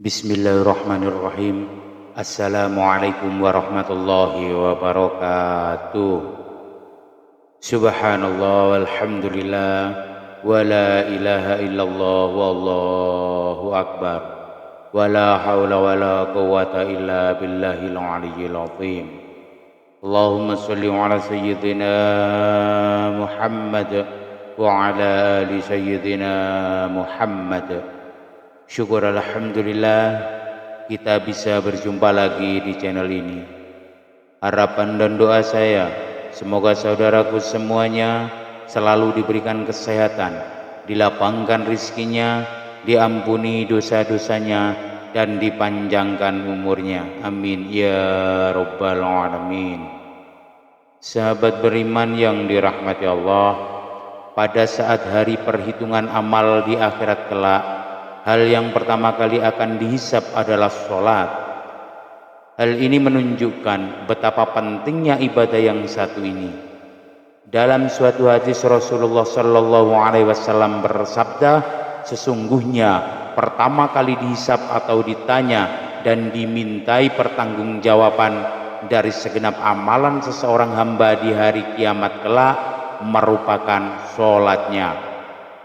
Bismillahirrahmanirrahim. Assalamualaikum warahmatullahi wabarakatuh. Subhanallah walhamdulillah wa la ilaha illallah wallahu akbar wa la hawla wa la quwwata illa billahil aliyyil azim. Allahumma salli ala sayyidina Muhammad wa ala ali sayyidina Muhammad. Syukur alhamdulillah kita bisa berjumpa lagi di channel ini. Harapan dan doa saya semoga saudaraku semuanya selalu diberikan kesehatan, dilapangkan rizkinya, diampuni dosa-dosanya, dan dipanjangkan umurnya. Amin ya rabbal alamin. Sahabat beriman yang dirahmati Allah, pada saat hari perhitungan amal di akhirat kelak, hal yang pertama kali akan dihisab adalah sholat. Hal ini menunjukkan betapa pentingnya ibadah yang satu ini. Dalam suatu hadis Rasulullah Shallallahu Alaihi Wasallam bersabda, sesungguhnya pertama kali dihisab atau ditanya dan dimintai pertanggungjawaban dari segenap amalan seseorang hamba di hari kiamat kelak merupakan sholatnya.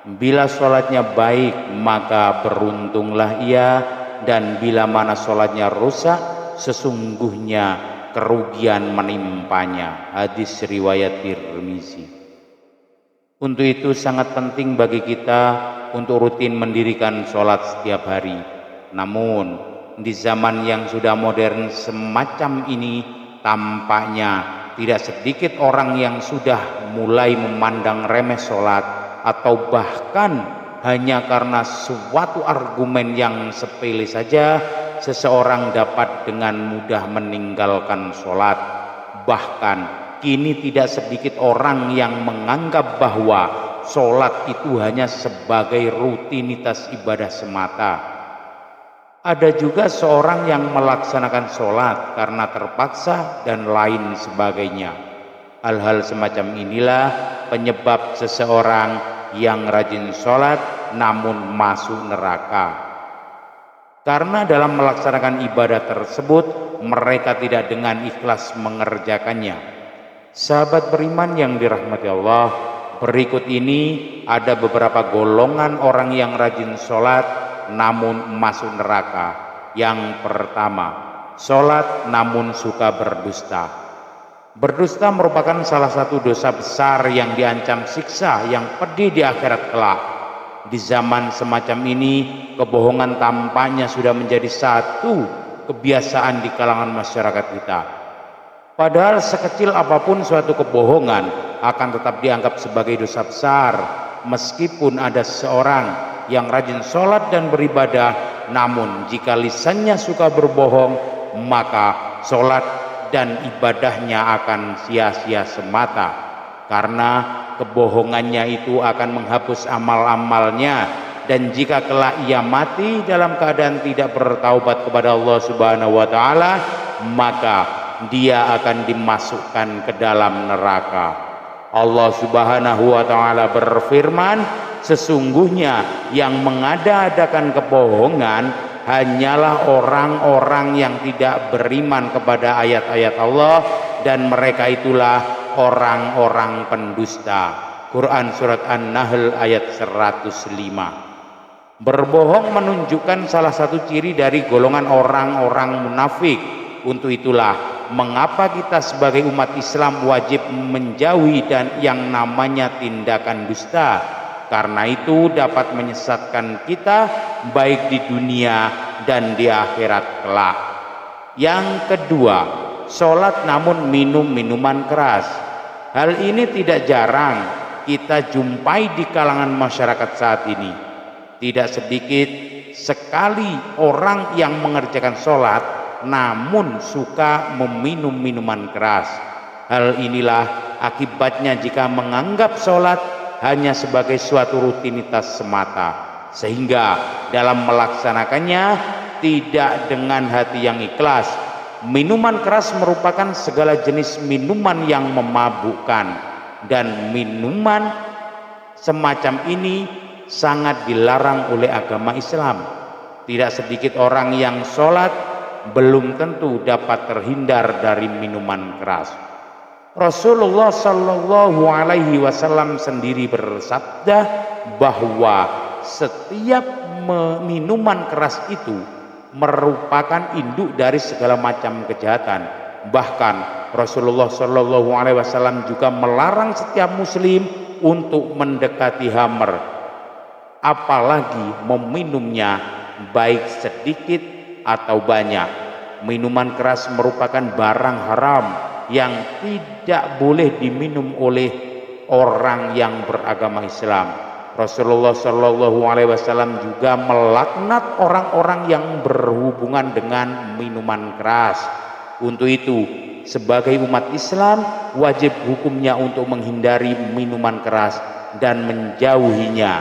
Bila sholatnya baik maka beruntunglah ia, dan bila mana sholatnya rusak sesungguhnya kerugian menimpanya. Hadis riwayat Tirmizi. Untuk itu sangat penting bagi kita untuk rutin mendirikan sholat setiap hari. Namun di zaman yang sudah modern semacam ini, tampaknya tidak sedikit orang yang sudah mulai memandang remeh sholat, atau bahkan hanya karena suatu argumen yang sepele saja seseorang dapat dengan mudah meninggalkan sholat. Bahkan kini tidak sedikit orang yang menganggap bahwa sholat itu hanya sebagai rutinitas ibadah semata. Ada juga seorang yang melaksanakan sholat karena terpaksa dan lain sebagainya. Hal-hal semacam inilah penyebab seseorang yang rajin sholat namun masuk neraka. Karena dalam melaksanakan ibadah tersebut mereka tidak dengan ikhlas mengerjakannya. Sahabat beriman yang dirahmati Allah, berikut ini ada beberapa golongan orang yang rajin sholat namun masuk neraka. Yang pertama, sholat namun suka berdusta. Berdusta merupakan salah satu dosa besar yang diancam siksa yang pedih di akhirat kelak. Di zaman semacam ini, kebohongan tampaknya sudah menjadi satu kebiasaan di kalangan masyarakat kita. Padahal sekecil apapun suatu kebohongan akan tetap dianggap sebagai dosa besar. Meskipun ada seseorang yang rajin sholat dan beribadah, namun jika lisannya suka berbohong, maka sholat dan ibadahnya akan sia-sia semata, karena kebohongannya itu akan menghapus amal-amalnya, dan jika kelak ia mati dalam keadaan tidak bertaubat kepada Allah Subhanahu wa taala, maka dia akan dimasukkan ke dalam neraka. Allah Subhanahu wa taala berfirman, sesungguhnya yang mengada-adakan kebohongan hanyalah orang-orang yang tidak beriman kepada ayat-ayat Allah, dan mereka itulah orang-orang pendusta. Quran surat An-Nahl ayat 105. Berbohong menunjukkan salah satu ciri dari golongan orang-orang munafik. Untuk itulah mengapa kita sebagai umat Islam wajib menjauhi dan yang namanya tindakan dusta. Karena itu dapat menyesatkan kita baik di dunia dan di akhirat kelak. Yang kedua, sholat namun minum minuman keras. Hal ini tidak jarang kita jumpai di kalangan masyarakat saat ini. Tidak sedikit sekali orang yang mengerjakan sholat namun suka meminum minuman keras. Hal inilah akibatnya jika menganggap sholat hanya sebagai suatu rutinitas semata, sehingga dalam melaksanakannya tidak dengan hati yang ikhlas. Minuman keras merupakan segala jenis minuman yang memabukkan, dan minuman semacam ini sangat dilarang oleh agama Islam. Tidak sedikit orang yang sholat belum tentu dapat terhindar dari minuman keras. Rasulullah Shallallahu Alaihi Wasallam sendiri bersabda bahwa setiap minuman keras itu merupakan induk dari segala macam kejahatan. Bahkan Rasulullah Shallallahu Alaihi Wasallam juga melarang setiap muslim untuk mendekati khamr, apalagi meminumnya baik sedikit atau banyak. Minuman keras merupakan barang haram yang tidak boleh diminum oleh orang yang beragama Islam. Rasulullah Shallallahu Alaihi Wasallam juga melaknat orang-orang yang berhubungan dengan minuman keras. Untuk itu, sebagai umat Islam wajib hukumnya untuk menghindari minuman keras dan menjauhinya,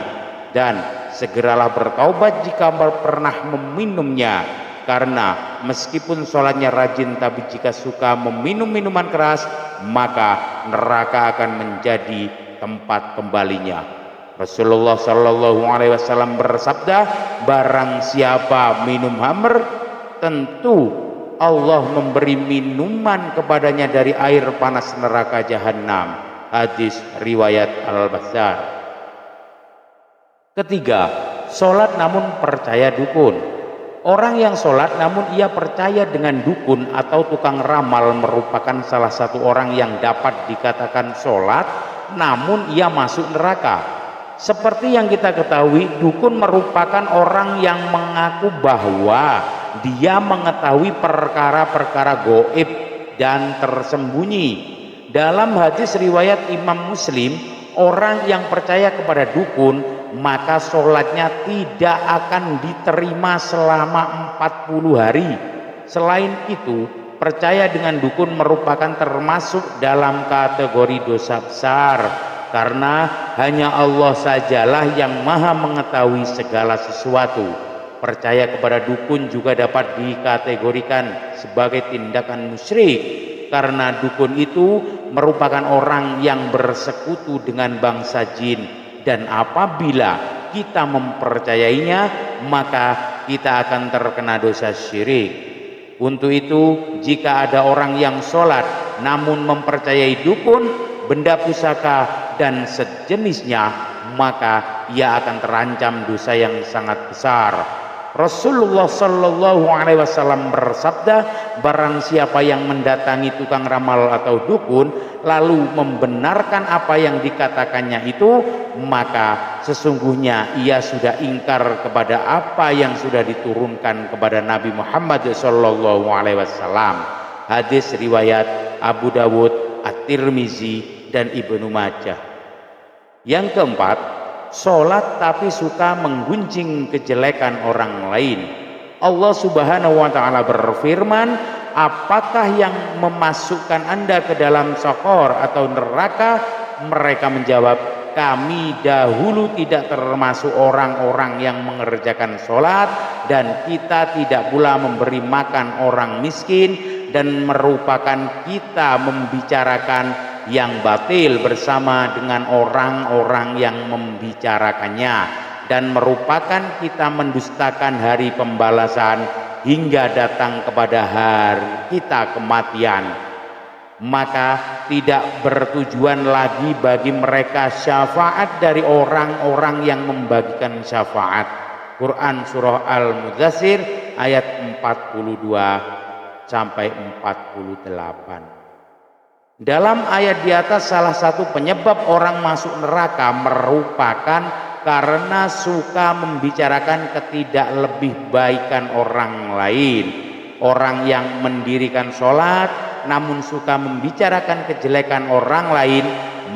dan segeralah bertaubat jika pernah meminumnya, karena meskipun sholatnya rajin tapi jika suka meminum minuman keras maka neraka akan menjadi tempat kembalinya. Rasulullah Shallallahu Alaihi Wasallam bersabda, barang siapa minum khamr, tentu Allah memberi minuman kepadanya dari air panas neraka jahanam. Hadis riwayat Al-Bazzar. Ketiga, sholat namun percaya dukun. Orang yang sholat namun ia percaya dengan dukun atau tukang ramal merupakan salah satu orang yang dapat dikatakan sholat namun ia masuk neraka. Seperti yang kita ketahui, dukun merupakan orang yang mengaku bahwa dia mengetahui perkara-perkara gaib dan tersembunyi. Dalam hadis riwayat Imam Muslim, orang yang percaya kepada dukun maka sholatnya tidak akan diterima selama 40 hari. Selain itu, percaya dengan dukun merupakan termasuk dalam kategori dosa besar, karena hanya Allah sajalah yang maha mengetahui segala sesuatu. Percaya kepada dukun juga dapat dikategorikan sebagai tindakan musyrik, karena dukun itu merupakan orang yang bersekutu dengan bangsa jin, dan apabila kita mempercayainya maka kita akan terkena dosa syirik. Untuk itu, jika ada orang yang sholat namun mempercayai dukun, benda pusaka dan sejenisnya, maka ia akan terancam dosa yang sangat besar. Rasulullah Shallallahu Alaihi Wasallam bersabda, barang siapa yang mendatangi tukang ramal atau dukun lalu membenarkan apa yang dikatakannya itu, maka sesungguhnya ia sudah ingkar kepada apa yang sudah diturunkan kepada Nabi Muhammad Shallallahu Alaihi Wasallam. Hadis riwayat Abu Dawud, At-Tirmizi, dan Ibnu Majah. Yang keempat, sholat tapi suka menggunjing kejelekan orang lain. Allah Subhanahu wa Ta'ala berfirman, apakah yang memasukkan Anda ke dalam saqar atau neraka? Mereka menjawab, kami dahulu tidak termasuk orang-orang yang mengerjakan sholat, dan kita tidak pula memberi makan orang miskin, dan merupakan kita membicarakan yang batil bersama dengan orang-orang yang membicarakannya, dan merupakan kita mendustakan hari pembalasan hingga datang kepada hari kita kematian. Maka tidak bertujuan lagi bagi mereka syafaat dari orang-orang yang membagikan syafaat. Quran surah Al-Mudaththir ayat 42 sampai 48. Dalam ayat di atas, salah satu penyebab orang masuk neraka merupakan karena suka membicarakan ketidaklebihbaikan orang lain. Orang yang mendirikan sholat namun suka membicarakan kejelekan orang lain,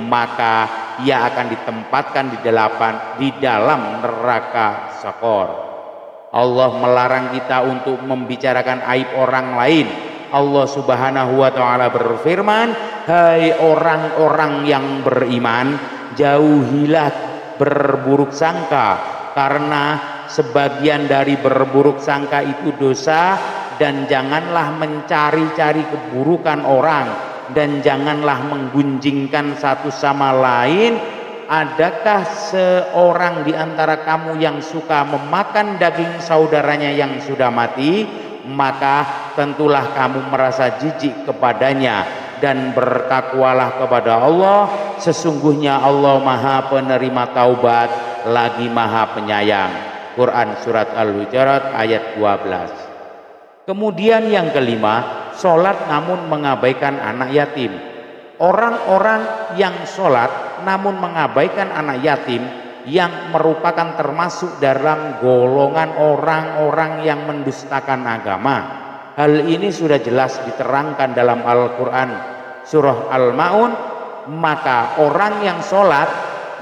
maka ia akan ditempatkan di dalam neraka saqar. Allah melarang kita untuk membicarakan aib orang lain. Allah Subhanahu wa Ta'ala berfirman, hai orang-orang yang beriman, jauhilah berburuk sangka, karena sebagian dari berburuk sangka itu dosa, dan janganlah mencari-cari keburukan orang, dan janganlah menggunjingkan satu sama lain, adakah seorang di antara kamu yang suka memakan daging saudaranya yang sudah mati? Maka tentulah kamu merasa jijik kepadanya dan bertakwalah kepada Allah. Sesungguhnya Allah Maha Penerima Taubat lagi Maha Penyayang. Quran Surat Al-Hujurat ayat 12. Kemudian yang kelima, sholat namun mengabaikan anak yatim. Orang-orang yang sholat namun mengabaikan anak yatim yang merupakan termasuk dalam golongan orang-orang yang mendustakan agama. Hal ini sudah jelas diterangkan dalam Al-Quran surah Al-Ma'un. Maka orang yang sholat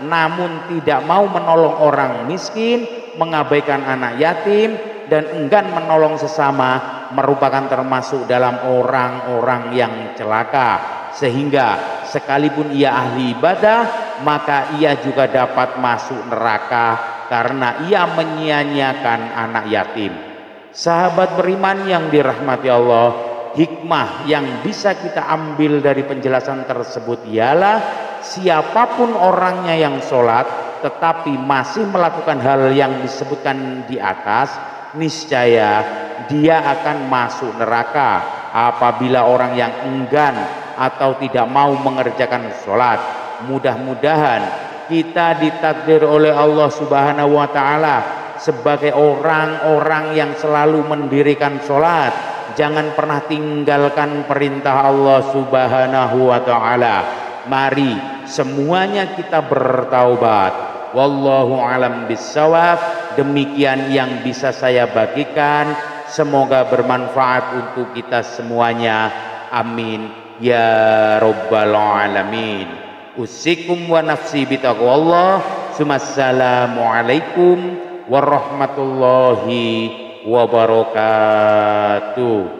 namun tidak mau menolong orang miskin, mengabaikan anak yatim, dan enggan menolong sesama merupakan termasuk dalam orang-orang yang celaka, sehingga sekalipun ia ahli ibadah maka ia juga dapat masuk neraka karena ia menyia-nyiakan anak yatim. Sahabat beriman yang dirahmati Allah, hikmah yang bisa kita ambil dari penjelasan tersebut ialah siapapun orangnya yang sholat tetapi masih melakukan hal yang disebutkan di atas, niscaya dia akan masuk neraka apabila orang yang enggan atau tidak mau mengerjakan sholat. Mudah-mudahan kita ditakdir oleh Allah Subhanahu wa Ta'ala sebagai orang-orang yang selalu mendirikan sholat. Jangan pernah tinggalkan perintah Allah Subhanahu wa Ta'ala. Mari semuanya kita bertaubat. Wallahu alam bissawab. Demikian yang bisa saya bagikan, semoga bermanfaat untuk kita semuanya. Amin ya rabbal alamin. Usikum wa nafsi bitaqwallah. Assalamualaikum warahmatullahi wabarakatuh.